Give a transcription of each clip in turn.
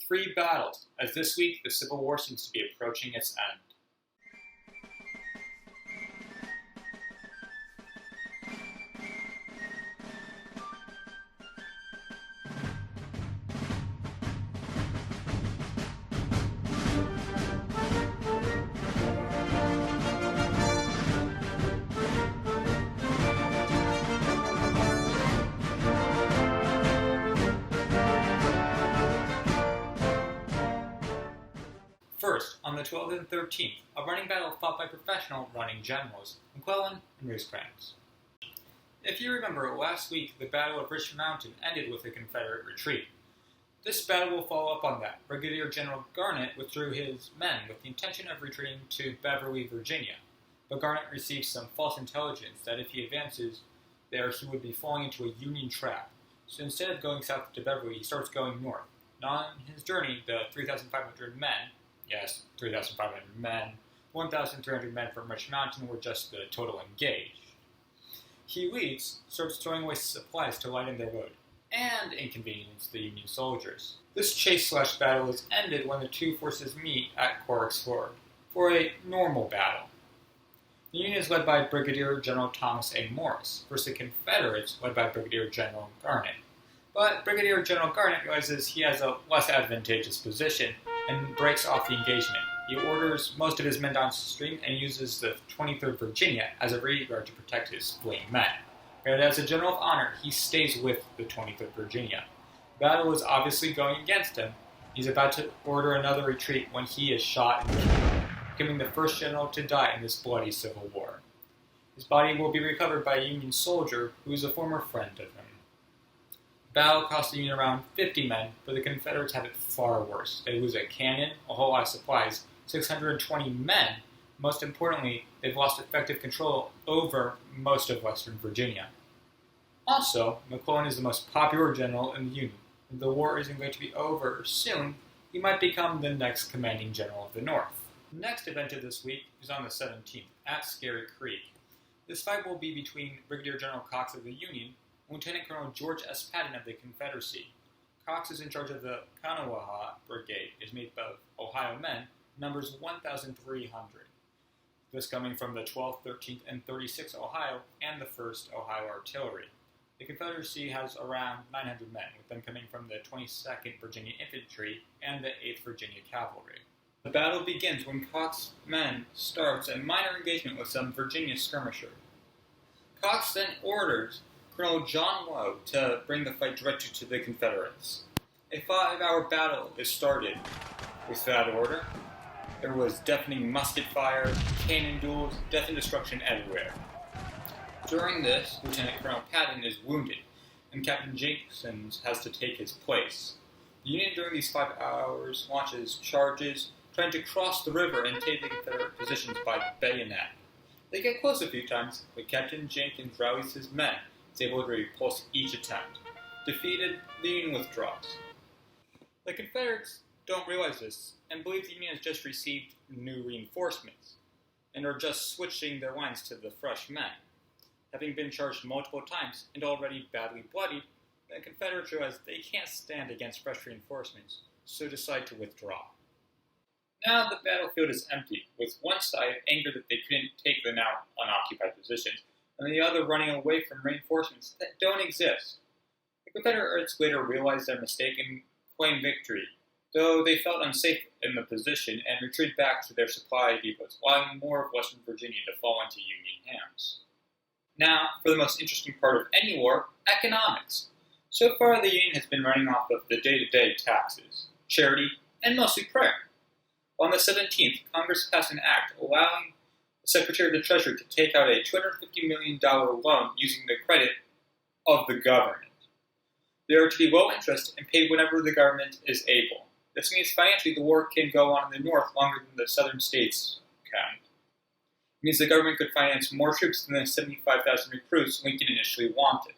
Three battles, as this week the Civil War seems to be approaching its end. First, on the 12th and 13th, a running battle fought by professional running generals, McClellan and Rosecrans. If you remember, last week the Battle of Richmond Mountain ended with a Confederate retreat. This battle will follow up on that. Brigadier General Garnett withdrew his men with the intention of retreating to Beverly, Virginia, but Garnett received some false intelligence that if he advances there he would be falling into a Union trap. So instead of going south to Beverly, he starts going north. Now on his journey, the 3,500 men, yes, 3,500 men, 1,300 men from Richmond Mountain were just the total engaged. He leads, starts throwing away supplies to lighten their load, and inconvenience the Union soldiers. This chase/battle is ended when the two forces meet at Corrick's Ford for a normal battle. The Union is led by Brigadier General Thomas A. Morris, versus the Confederates led by Brigadier General Garnett. But Brigadier General Garnett realizes he has a less advantageous position and breaks off the engagement. He orders most of his men downstream and uses the 23rd Virginia as a rear guard to protect his fleeing men. But as a general of honor, he stays with the 23rd Virginia. The battle is obviously going against him. He's about to order another retreat when he is shot and killed, becoming the first general to die in this bloody Civil War. His body will be recovered by a Union soldier who is a former friend of him. The battle cost the Union around 50 men, but the Confederates have it far worse. They lose a cannon, a whole lot of supplies, 620 men. Most importantly, they've lost effective control over most of Western Virginia. Also, McClellan is the most popular general in the Union. If the war isn't going to be over soon, he might become the next commanding general of the North. The next event of this week is on the 17th, at Scary Creek. This fight will be between Brigadier General Cox of the Union and Lieutenant Colonel George S. Patton of the Confederacy. Cox is in charge of the Kanawha Brigade, is made up of Ohio men, numbers 1,300. This coming from the 12th, 13th, and 36th Ohio and the 1st Ohio Artillery. The Confederacy has around 900 men, with them coming from the 22nd Virginia Infantry and the 8th Virginia Cavalry. The battle begins when Cox's men starts a minor engagement with some Virginia skirmisher. Cox then orders Colonel John Lowe to bring the fight directly to the Confederates. A 5-hour battle is started. With that order, there was deafening musket fire, cannon duels, death and destruction everywhere. During this, Lieutenant Colonel Patton is wounded, and Captain Jenkins has to take his place. The Union during these 5 hours launches charges, trying to cross the river and take the Confederate positions by bayonet. They get close a few times, but Captain Jenkins rallies his men and is able to repulse each attempt. Defeated, the Union withdraws. The Confederates don't realize this and believe the Union has just received new reinforcements and are just switching their lines to the fresh men. Having been charged multiple times and already badly bloodied, the Confederates realize they can't stand against fresh reinforcements, so decide to withdraw. Now the battlefield is empty, with one side angered that they couldn't take the now unoccupied positions, and the other running away from reinforcements that don't exist. The Confederates later realized their mistake and claimed victory, though they felt unsafe in the position and retreated back to their supply depots, allowing more of Western Virginia to fall into Union hands. Now, for the most interesting part of any war, economics. So far, the Union has been running off of the day-to-day taxes, charity, and mostly prayer. On the 17th, Congress passed an act allowing the Secretary of the Treasury to take out a $250 million loan using the credit of the government. They are to be low interest and paid whenever the government is able. This means financially the war can go on in the North longer than the southern states can. It means the government could finance more troops than the 75,000 recruits Lincoln initially wanted.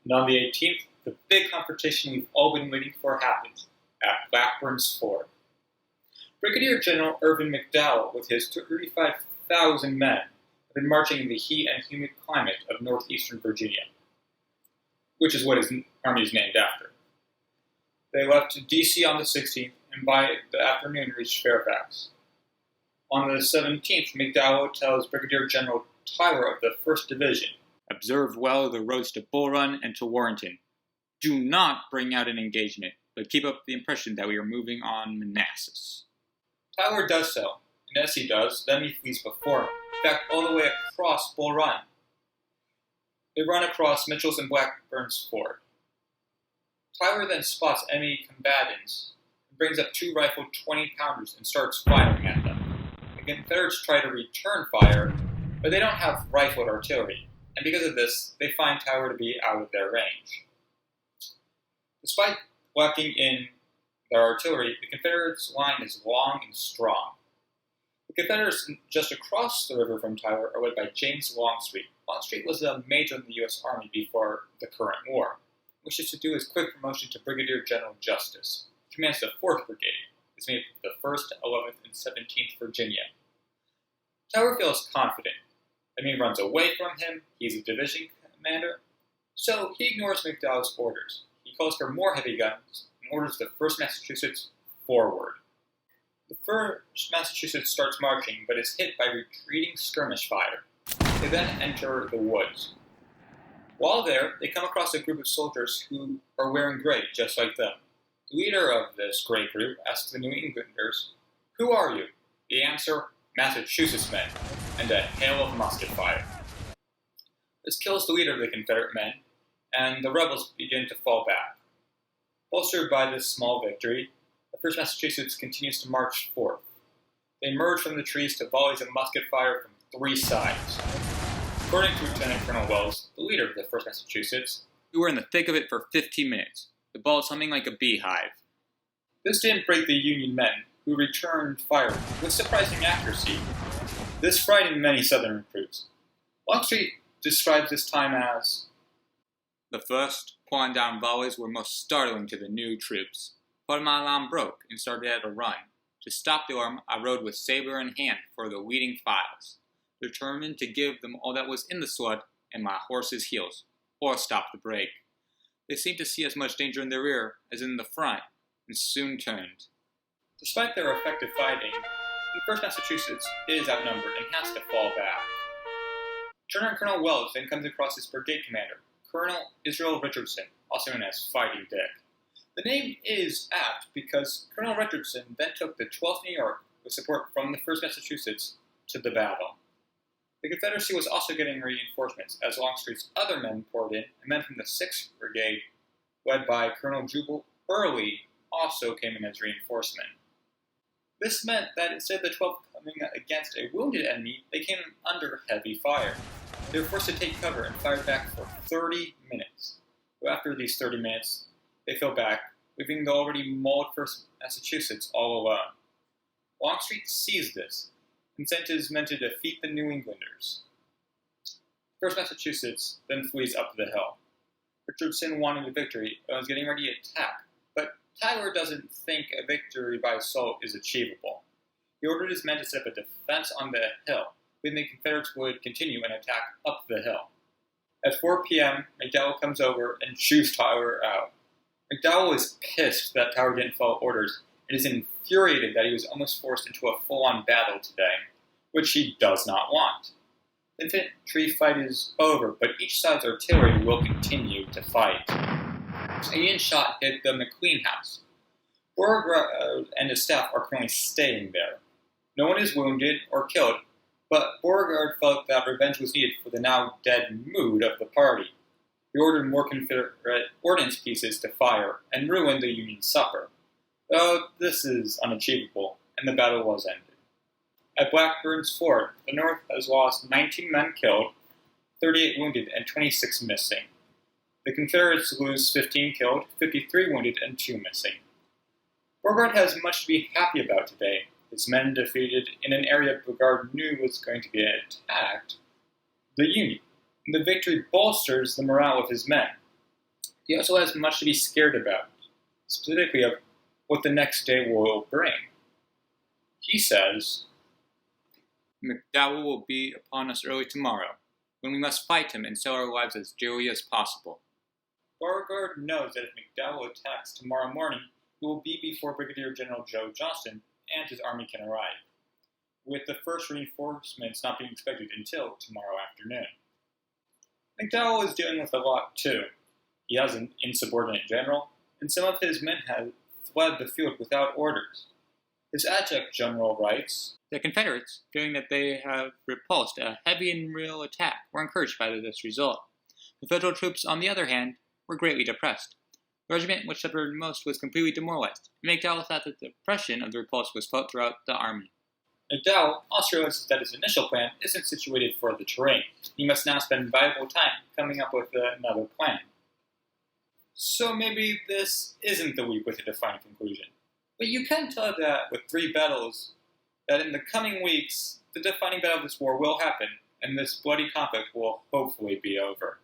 And on the 18th, the big confrontation we've all been waiting for happens at Blackburn's Ford. Brigadier General Irvin McDowell, with his 35,000 men, have been marching in the heat and humid climate of northeastern Virginia, which is what his army is named after. They left D.C. on the 16th and by the afternoon reached Fairfax. On the 17th, McDowell tells Brigadier General Tyler of the 1st Division, "Observe well the roads to Bull Run and to Warrenton. Do not bring out an engagement, but keep up the impression that we are moving on Manassas." Tyler does so, and as he does, the enemy flees before him, in fact, all the way across Bull Run. They run across Mitchell's and Blackburn's ford. Tyler then spots enemy combatants and brings up 2 rifled 20-pounders and starts firing at them. The Confederates try to return fire, but they don't have rifled artillery, and because of this, they find Tyler to be out of their range. Despite lacking in their artillery, the Confederates' line is long and strong. The Confederates just across the river from Tyler are led by James Longstreet. Longstreet was a major in the U.S. Army before the current war, which is to do his quick promotion to Brigadier General Justice. He commands the 4th Brigade. It's made up of the 1st, 11th, and 17th Virginia. Tyler feels confident. The enemy runs away from him. He's a division commander, so he ignores McDowell's orders. He calls for more heavy guns and orders the 1st Massachusetts forward. The 1st Massachusetts starts marching, but is hit by retreating skirmish fire. They then enter the woods. While there, they come across a group of soldiers who are wearing gray, just like them. The leader of this gray group asks the New Englanders, "Who are you?" The answer, "Massachusetts men," and a hail of musket fire. This kills the leader of the Confederate men, and the rebels begin to fall back. Bolstered by this small victory, the 1st Massachusetts continues to march forth. They emerge from the trees to volleys of musket fire from 3 sides. According to Lieutenant Colonel Wells, the leader of the 1st Massachusetts, "We were in the thick of it for 15 minutes, the bullets humming like a beehive." This didn't break the Union men, who returned fire with surprising accuracy. This frightened many Southern recruits. Longstreet describes this time as, "The first pouring down volleys were most startling to the new troops. Part of my alarm broke and started at a run. To stop the alarm, I rode with saber in hand for the leading files, determined to give them all that was in the sword and my horse's heels, or stop the break. They seemed to see as much danger in the rear as in the front, and soon turned." Despite their effective fighting, the 1st Massachusetts is outnumbered and has to fall back. Lieutenant Colonel Wells then comes across his brigade commander, Colonel Israel Richardson, also known as Fighting Dick. The name is apt because Colonel Richardson then took the 12th New York with support from the 1st Massachusetts to the battle. The Confederacy was also getting reinforcements as Longstreet's other men poured in, and men from the 6th Brigade, led by Colonel Robert.E.Lee, also came in as reinforcement. This meant that instead of the 12th coming against a wounded enemy, they came under heavy fire. They were forced to take cover and fired back for 30 minutes. But after these 30 minutes, they fell back, leaving the already mauled 1st Massachusetts all alone. Longstreet sees this and sent his men to defeat the New Englanders. 1st Massachusetts then flees up the hill. Richardson wanted a victory and was getting ready to attack, but Tyler doesn't think a victory by assault is achievable. He ordered his men to set up a defense on the hill, when the Confederates would continue an attack up the hill. At 4 p.m., McDowell comes over and shoots Tyler out. McDowell is pissed that Tyler didn't follow orders and is infuriated that he was almost forced into a full-on battle today, which he does not want. The infantry fight is over, but each side's artillery will continue to fight. A Union shot hit the McLean house. Beauregard and his staff are currently staying there. No one is wounded or killed, but Beauregard felt that revenge was needed for the now dead mood of the party. He ordered more Confederate ordnance pieces to fire and ruined the Union supper. Though this is unachievable, and the battle was ended. At Blackburn's ford, the North has lost 19 men killed, 38 wounded, and 26 missing. The Confederates lose 15 killed, 53 wounded, and 2 missing. Beauregard has much to be happy about today. His men defeated in an area Beauregard knew was going to be attacked, the Union. And the victory bolsters the morale of his men. He also has much to be scared about, specifically of what the next day will bring. He says, "McDowell will be upon us early tomorrow, when we must fight him and sell our lives as dearly as possible." Beauregard knows that if McDowell attacks tomorrow morning, it will be before Brigadier General Joe Johnston and his army can arrive, with the first reinforcements not being expected until tomorrow afternoon. McDowell is dealing with a lot too. He has an insubordinate general, and some of his men have fled the field without orders. His adjutant general writes, "The Confederates, fearing that they have repulsed a heavy and real attack, were encouraged by this result. The Federal troops, on the other hand, were greatly depressed. The regiment which suffered most was completely demoralized, and McDowell thought that the impression of the repulse was felt throughout the army." McDowell also realizes that his initial plan isn't situated for the terrain. He must now spend valuable time coming up with another plan. So maybe this isn't the week with a defined conclusion. But you can tell that with 3 battles, that in the coming weeks, the defining battle of this war will happen, and this bloody conflict will hopefully be over.